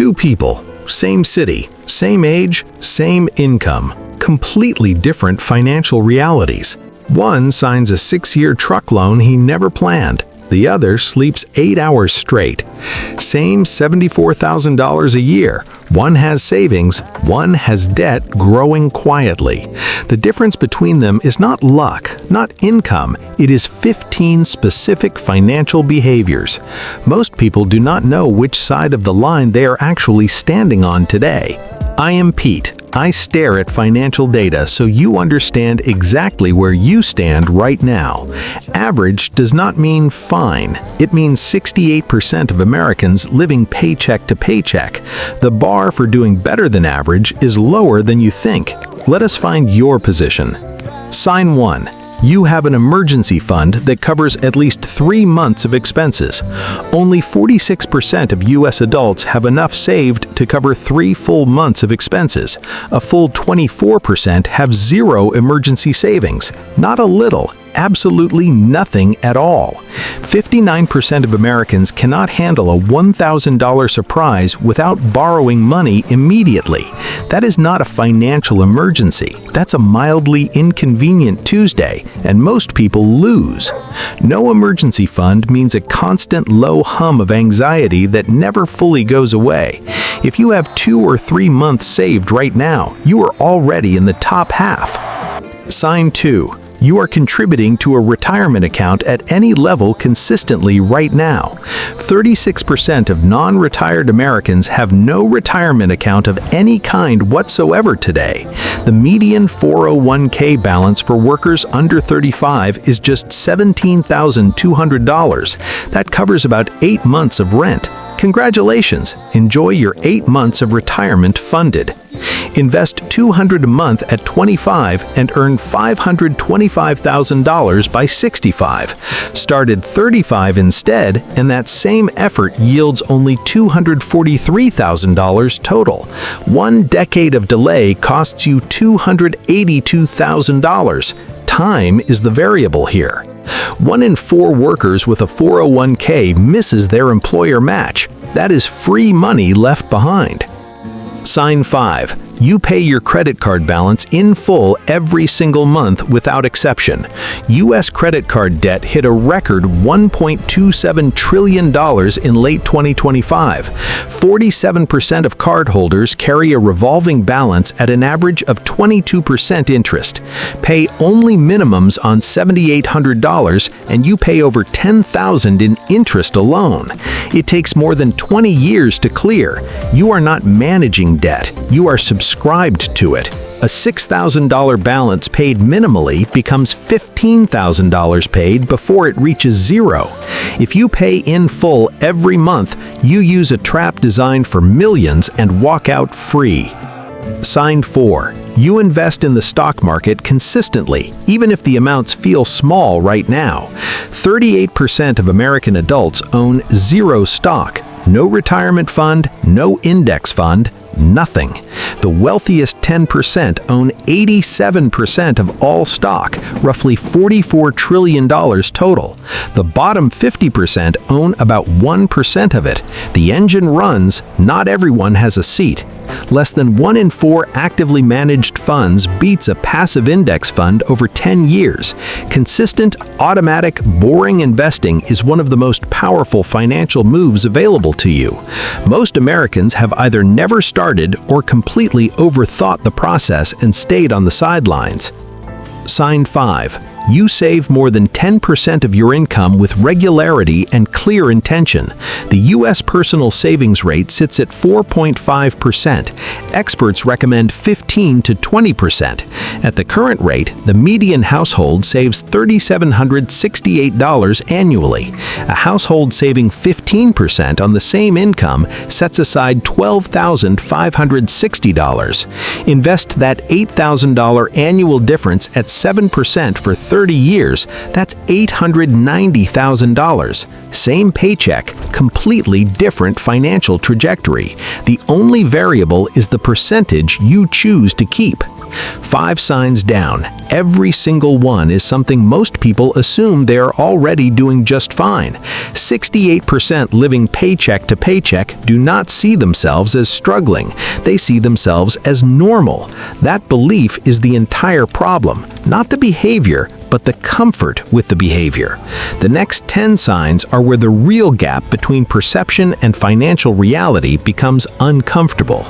Two people, same city, same age, same income, completely different financial realities. One signs a 6-year truck loan he never planned. The other sleeps 8 hours straight. Same $74,000 a year. One has savings, one has debt growing quietly. The difference between them is not luck, not income. It is 15 specific financial behaviors. Most people do not know which side of the line they are actually standing on today. I am Pete. I stare at financial data so you understand exactly where you stand right now. Average does not mean fine. It means 68% of Americans living paycheck to paycheck. The bar for doing better than average is lower than you think. Let us find your position. Sign 1. You have an emergency fund that covers at least 3 months of expenses. Only 46% of U.S. adults have enough saved to cover 3 full months of expenses. A full 24% have zero emergency savings. Not a little, absolutely nothing at all. 59% of Americans cannot handle a $1,000 surprise without borrowing money immediately. That is not a financial emergency. That's a mildly inconvenient Tuesday, and most people lose. No emergency fund means a constant low hum of anxiety that never fully goes away. If you have 2 or 3 months saved right now, you are already in the top half. Sign 2. You are contributing to a retirement account at any level consistently right now. 36% of non-retired Americans have no retirement account of any kind whatsoever today. The median 401k balance for workers under 35 is just $17,200. That covers about 8 months of rent. Congratulations! Enjoy your 8 months of retirement funded. Invest $200 a month at 25 and earn $525,000 by 65. Start at 35 instead, and that same effort yields only $243,000 total. 1 decade of delay costs you $282,000. Time is the variable here. 1 in 4 workers with a 401k misses their employer match. That is free money left behind. Sign 5. You pay your credit card balance in full every single month without exception. U.S. credit card debt hit a record $1.27 trillion in late 2025. 47% of cardholders carry a revolving balance at an average of 22% interest. Pay only minimums on $7,800 and you pay over $10,000 in interest alone. It takes more than 20 years to clear. You are not managing debt. You are subscribed to it. A $6,000 balance paid minimally becomes $15,000 paid before it reaches zero. If you pay in full every month, you use a trap designed for millions and walk out free. Sign 4. You invest in the stock market consistently, even if the amounts feel small right now. 38% of American adults own zero stock. No retirement fund, no index fund, nothing. The wealthiest 10% own 87% of all stock, roughly $44 trillion total. The bottom 50% own about 1% of it. The engine runs, not everyone has a seat. Less than 1 in 4 actively managed funds beats a passive index fund over 10 years. Consistent, automatic, boring investing is one of the most powerful financial moves available to you. Most Americans have either never started or completely overthought the process and stayed on the sidelines. Sign 5. You save more than 10% of your income with regularity and clear intention. The U.S. personal savings rate sits at 4.5%. Experts recommend 15 to 20%. At the current rate, the median household saves $3,768 annually. A household saving 15% on the same income sets aside $12,560. Invest that $8,000 annual difference at 7% for 30 years, that's $890,000. Same paycheck, completely different financial trajectory. The only variable is the percentage you choose to keep. 5 signs down. Every single one is something most people assume they are already doing just fine. 68% living paycheck to paycheck do not see themselves as struggling. They see themselves as normal. That belief is the entire problem, not the behavior, but the comfort with the behavior. The next 10 signs are where the real gap between perception and financial reality becomes uncomfortable.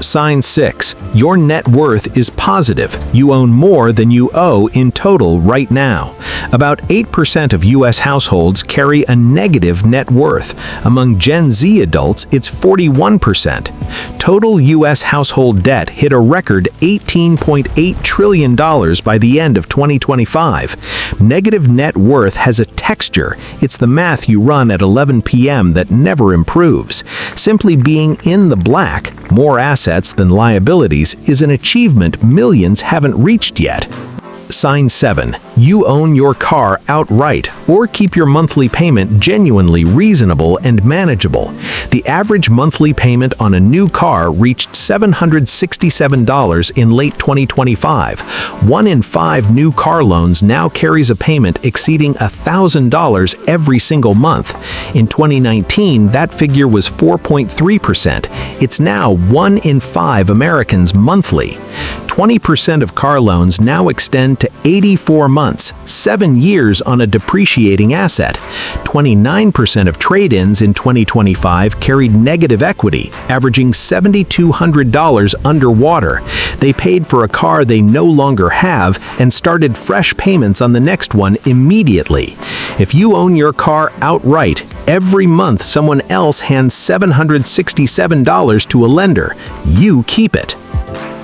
Sign 6. Your net worth is positive. You own more than you owe in total right now. About 8% of U.S. households carry a negative net worth. Among Gen Z adults, it's 41%. Total U.S. household debt hit a record $18.8 trillion by the end of 2025. Negative net worth has a texture. It's the math you run at 11 p.m. that never improves. Simply being in the black, more assets than liabilities, is an achievement millions haven't reached yet. Sign 7. You own your car outright or keep your monthly payment genuinely reasonable and manageable. The average monthly payment on a new car reached $767 in late 2025. 1 in 5 new car loans now carries a payment exceeding $1,000 every single month. In 2019, that figure was 4.3%. It's now 1 in 5 Americans monthly. 20% of car loans now extend to 84 months, 7 years on a depreciating asset. 29% of trade-ins in 2025 carried negative equity, averaging $7,200 underwater. They paid for a car they no longer have and started fresh payments on the next one immediately. If you own your car outright, every month someone else hands $767 to a lender. You keep it.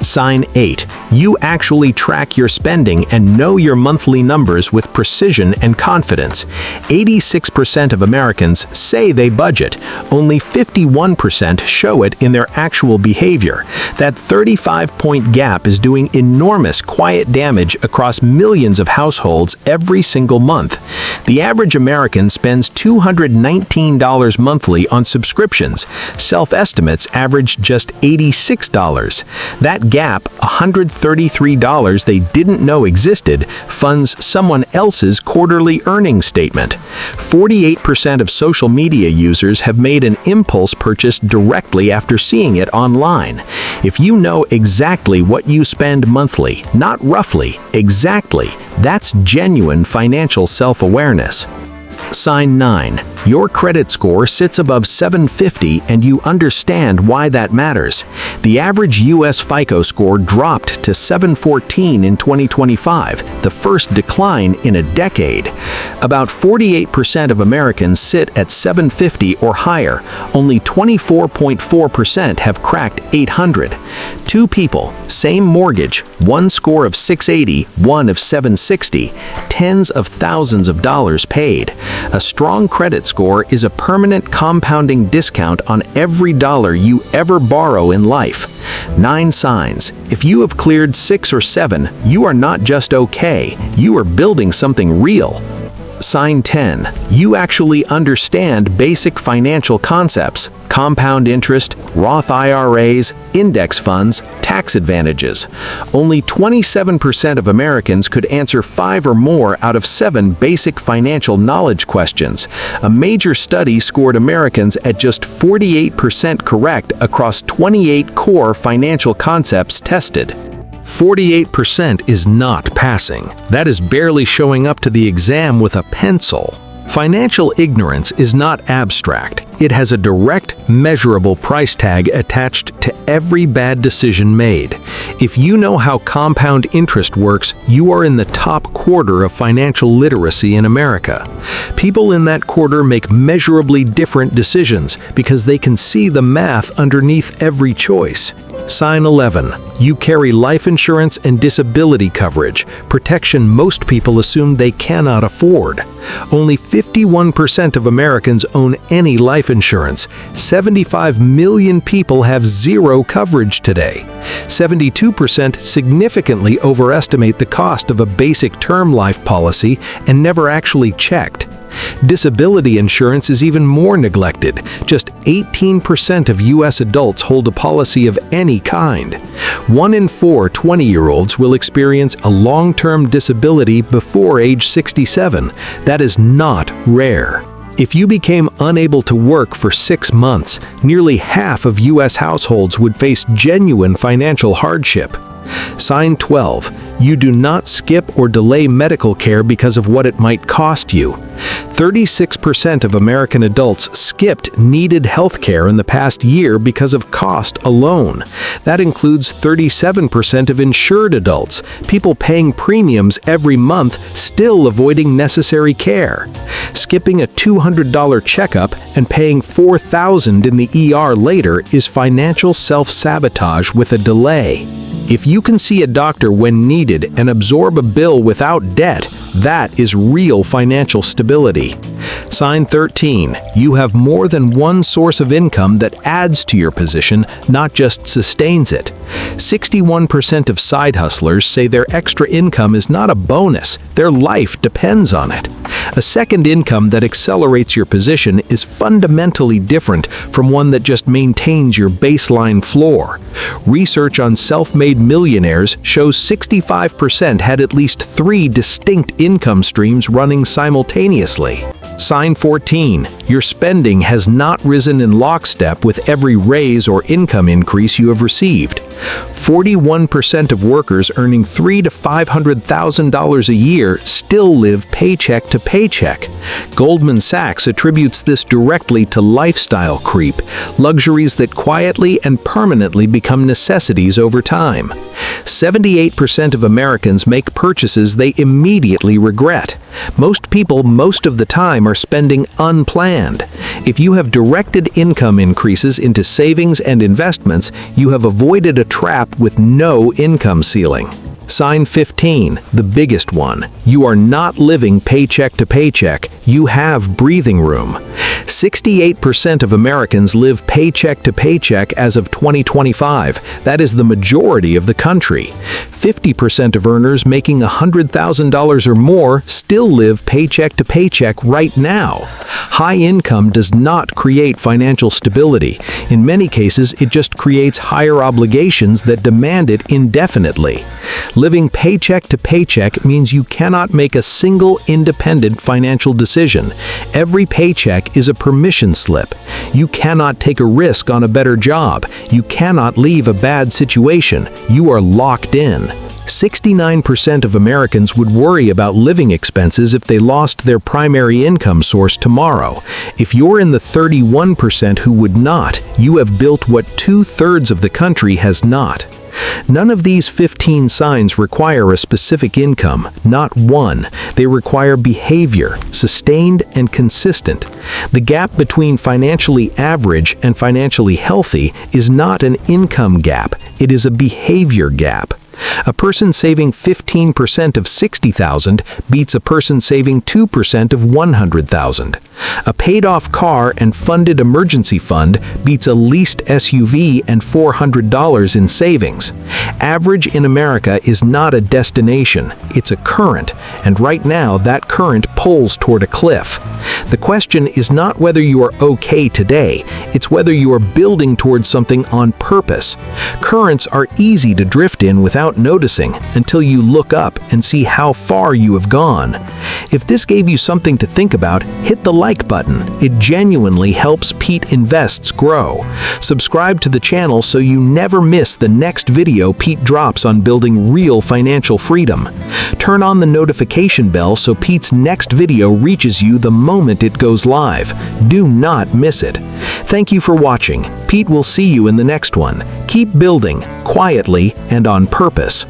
Sign 8. You actually track your spending and know your monthly numbers with precision and confidence. 86% of Americans say they budget. Only 51% show it in their actual behavior. That 35-point gap is doing enormous quiet damage across millions of households every single month. The average American spends $219 monthly on subscriptions. Self-estimates average just $86. That gap, $133 they didn't know existed, funds someone else's quarterly earnings statement. 48% of social media users have made an impulse purchase directly after seeing it online. If you know exactly what you spend monthly, not roughly, exactly, that's genuine financial self-awareness. Sign 9. Your credit score sits above 750 and you understand why that matters. The average U.S. FICO score dropped to 714 in 2025, the first decline in a decade. About 48% of Americans sit at 750 or higher. Only 24.4% have cracked 800. 2 people, same mortgage, one score of 680, one of 760, tens of thousands of dollars paid. A strong credit score is a permanent compounding discount on every dollar you ever borrow in life. 9 signs. If you have cleared 6 or 7, you are not just okay, you are building something real. Sign 10. You actually understand basic financial concepts: compound interest, Roth IRAs, index funds, tax advantages. Only 27% of Americans could answer 5 or more out of 7 basic financial knowledge questions. A major study scored Americans at just 48% correct across 28 core financial concepts tested. 48% is not passing. That is barely showing up to the exam with a pencil. Financial ignorance is not abstract. It has a direct, measurable price tag attached to every bad decision made. If you know how compound interest works, you are in the top quarter of financial literacy in America. People in that quarter make measurably different decisions because they can see the math underneath every choice. Sign 11. You carry life insurance and disability coverage, protection most people assume they cannot afford. Only 51% of Americans own any life insurance. 75 million people have zero coverage today. 72% significantly overestimate the cost of a basic term life policy and never actually checked. Disability insurance is even more neglected. Just 18% of U.S. adults hold a policy of any kind. 1 in 4 20-year-olds will experience a long-term disability before age 67. That is not rare. If you became unable to work for 6 months, nearly half of U.S. households would face genuine financial hardship. Sign 12. You do not skip or delay medical care because of what it might cost you. 36% of American adults skipped needed health care in the past year because of cost alone. That includes 37% of insured adults, people paying premiums every month, still avoiding necessary care. Skipping a $200 checkup and paying $4,000 in the ER later is financial self-sabotage with a delay. If you can see a doctor when needed and absorb a bill without debt, that is real financial stability. Sign 13. You have more than one source of income that adds to your position, not just sustains it. 61% of side hustlers say their extra income is not a bonus, their life depends on it. A second income that accelerates your position is fundamentally different from one that just maintains your baseline floor. Research on self-made millionaires shows 65% had at least 3 distinct income streams running simultaneously. Sign 14. Your spending has not risen in lockstep with every raise or income increase you have received. 41% of workers earning $300,000 to $500,000 a year still live paycheck to paycheck. Goldman Sachs attributes this directly to lifestyle creep, luxuries that quietly and permanently become necessities over time. 78% of Americans make purchases they immediately regret. Most people, most of the time, are spending unplanned. If you have directed income increases into savings and investments, you have avoided a trap with no income ceiling. Sign 15, the biggest one. You are not living paycheck to paycheck. You have breathing room. 68% of Americans live paycheck to paycheck as of 2025. That is the majority of the country. 50% of earners making $100,000 or more still live paycheck to paycheck right now. High income does not create financial stability. In many cases, it just creates higher obligations that demand it indefinitely. Living paycheck to paycheck means you cannot make a single independent financial decision. Every paycheck is a permission slip. You cannot take a risk on a better job. You cannot leave a bad situation. You are locked in. 69% of Americans would worry about living expenses if they lost their primary income source tomorrow. If you're in the 31% who would not, you have built what 2/3 of the country has not. None of these 15 signs require a specific income, not one. They require behavior, sustained and consistent. The gap between financially average and financially healthy is not an income gap, it is a behavior gap. A person saving 15% of $60,000 beats a person saving 2% of $100,000. A paid-off car and funded emergency fund beats a leased SUV and $400 in savings. Average in America is not a destination, it's a current, and right now that current pulls toward a cliff. The question is not whether you are okay today, it's whether you are building towards something on purpose. Currents are easy to drift in without noticing until you look up and see how far you have gone. If this gave you something to think about, hit the like button. It genuinely helps Pete Invests grow. Subscribe to the channel so you never miss the next video Pete drops on building real financial freedom. Turn on the notification bell so Pete's next video reaches you the moment it goes live. Do not miss it. Thank you for watching. Pete will see you in the next one. Keep building, quietly and on purpose.